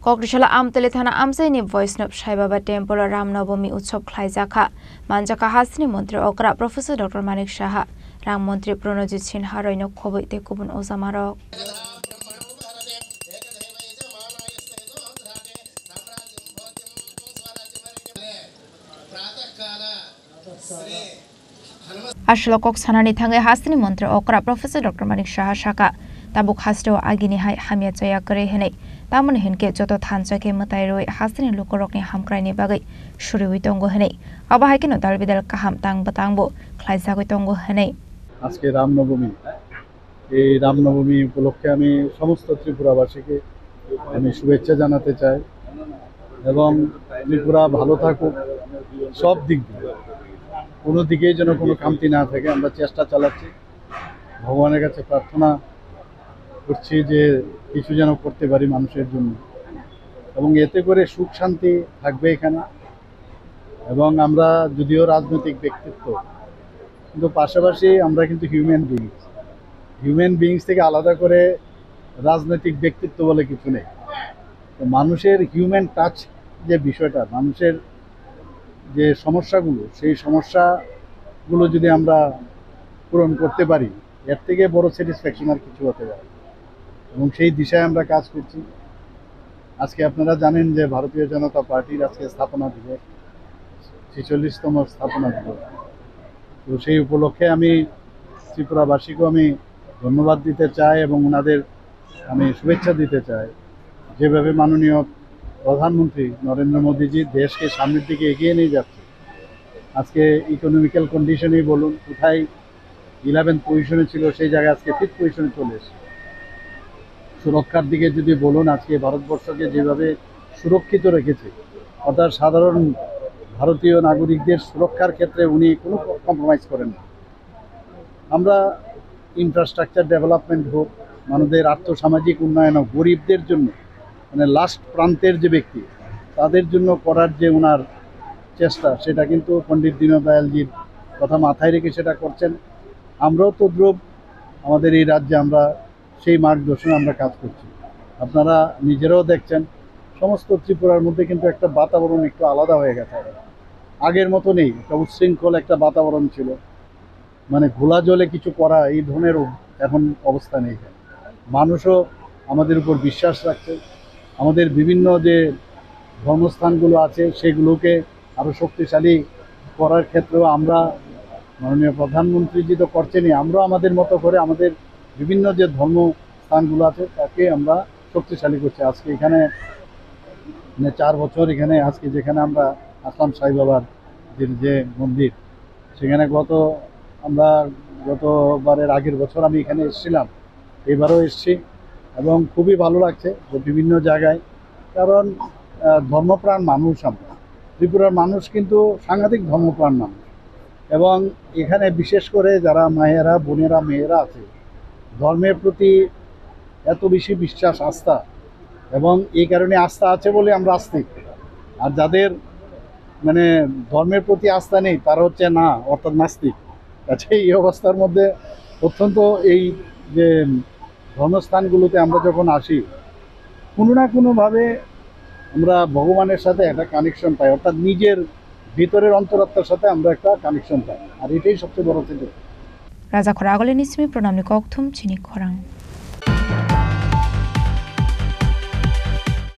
कक्राझार आमतली थाना आमसाइनि वैष्णव साई बाबा टेम्पल रामनवमी उत्सव खालायजाखा मानजाखा हासिनि मन्त्री अग्रा प्रोफेसर डॉ मानिक साहा राम मन्त्री प्रणजित सिन्हा रैनो खबै ते गुबुन अजामारक आशलकक सानानि थाङै हासिनि मन्त्री अग्रा प्रोफेसर डॉ मानिक साहा साका ताबुक हास्टेव आगिनि हाय हामिया जया करे हेनै तामन हेनके जतो थानसाके मताय रोय हासिनि लुकरकनि हामक्रायनि बागै सुरिवि तंगो हेनै अबाहायकेनो दालबिदाल काहाम तांबो ख्लायजागै तंगो हेनै আজকে রামনবমী এই রামনবমী উপলক্ষে আমি সমস্ত ত্রিপুরাবাসীকে আমি শুভেচ্ছা জানাতে চাই এবং ত্রিপুরা ভালো থাকুক সব দিক দিয়ে কোনো দিকেই যেন কোনো কামতি না থাকে আমরা চেষ্টা চালাচ্ছি ভগবানের কাছে প্রার্থনা করছি যে কিছু যেন করতে পারি মানুষের জন্য এবং এতে করে সুখ শান্তি থাকবে এখানে এবং আমরা যদিও রাজনৈতিক ব্যক্তিত্ব কিন্তু পাশাপাশি আমরা কিন্তু হিউম্যান বিইংস থেকে আলাদা করে রাজনৈতিক ব্যক্তিত্ব বলে কিছু নেই তো মানুষের হিউম্যান টাচ যে বিষয়টা মানুষের যে সমস্যাগুলো সেই সমস্যাগুলো যদি আমরা পূরণ করতে পারি এর থেকে বড় স্যাটিসফ্যাকশন আর কিছু হতে পারে এবং সেই দিশায় আমরা কাজ করছি আজকে আপনারা জানেন যে ভারতীয় জনতা পার্টির আজকে স্থাপনা দিবস ৪৬তম স্থাপনা দিবস তো সেই উপলক্ষে আমি ত্রিপুরাবাসীকে আমি ধন্যবাদ দিতে চাই এবং ওনাদের আমি শুভেচ্ছা দিতে চাই যেভাবে মাননীয় প্রধানমন্ত্রী নরেন্দ্র মোদীজি দেশকে সামনের দিকে এগিয়ে নিয়ে যাচ্ছে আজকে ইকোনমিক্যাল কন্ডিশনেই বলুন কোথায় 11th পজিশনে ছিল সেই জায়গায় আজকে 5th পজিশনে চলে এসেছে সুরক্ষার দিকে যদি বলুন আজকে ভারতবর্ষকে যেভাবে সুরক্ষিত রেখেছে অর্থাৎ সাধারণ ভারতীয় নাগরিকদের সুরক্ষার ক্ষেত্রে উনি কোনো কম্প্রোমাইজ করেন না আমরা ইনফ্রাস্ট্রাকচার ডেভেলপমেন্ট হোক মানুষদের আর্থসামাজিক উন্নয়ন হোক গরিবদের জন্য মানে লাস্ট প্রান্তের যে ব্যক্তি তাদের জন্য করার যে ওনার চেষ্টা সেটা কিন্তু পণ্ডিত দীনদয়ালজির কথা মাথায় রেখে সেটা করছেন আমরাও তদ্রূপ আমাদের এই রাজ্যে আমরা সেই মার্গদর্শনে আমরা কাজ করছি আপনারা নিজেরাও দেখছেন সমস্ত ত্রিপুরার মধ্যে কিন্তু একটা বাতাবরণ একটু আলাদা হয়ে গেছে আগের মতো নেই একটা উচ্ছৃঙ্খল একটা বাতাবরণ ছিল মানে ঘোলা জলে কিছু করা এই ধরনের এখন অবস্থা নেই মানুষও আমাদের উপর বিশ্বাস রাখছে আমাদের বিভিন্ন যে ধর্মস্থানগুলো আছে সেগুলোকে আরও শক্তিশালী করার ক্ষেত্রেও আমরা মাননীয় প্রধানমন্ত্রীজি তো করছেনই আমরাও আমাদের মতো করে আমাদের বিভিন্ন যে ধর্মস্থানগুলো আছে তাকে আমরা শক্তিশালী করছি আজকে এখানে 4 বছর এখানে আজকে যেখানে আমরা আসলাম সাই বাবার যে মন্দির সেখানে আমরা গতবারের আগের বছর আমি এখানে এসেছিলাম এবারও এসেছি এবং খুবই ভালো লাগছে যে বিভিন্ন জায়গায় কারণ ধর্মপ্রাণ মানুষ আমরা ত্রিপুরার মানুষ কিন্তু সাংঘাতিক ধর্মপ্রাণ মানুষ এবং এখানে বিশেষ করে যারা মায়েরা বোনেরা মেয়েরা আছে ধর্মের প্রতি এত বেশি বিশ্বাস আস্থা এবং এই কারণে আস্থা আছে বলে আমরা আস্তিক আর যাদের মানে ধর্মের প্রতি আস্থা নেই তারা হচ্ছে না অর্থাৎ নাস্তিক আচ্ছা এই অবস্থার মধ্যে অত্যন্ত এই যে ধর্মস্থানগুলোতে আমরা যখন আসি কোনো না কোনোভাবে আমরা ভগবানের সাথে একটা কানেকশন পাই অর্থাৎ নিজের ভিতরের অন্তরাত্মার সাথে আমরা একটা কানেকশন পাই আর এটাই সবচেয়ে বড় থেকে রাজা খরাগলে নিসমি প্রণামনি ককথুম চিনি খরাং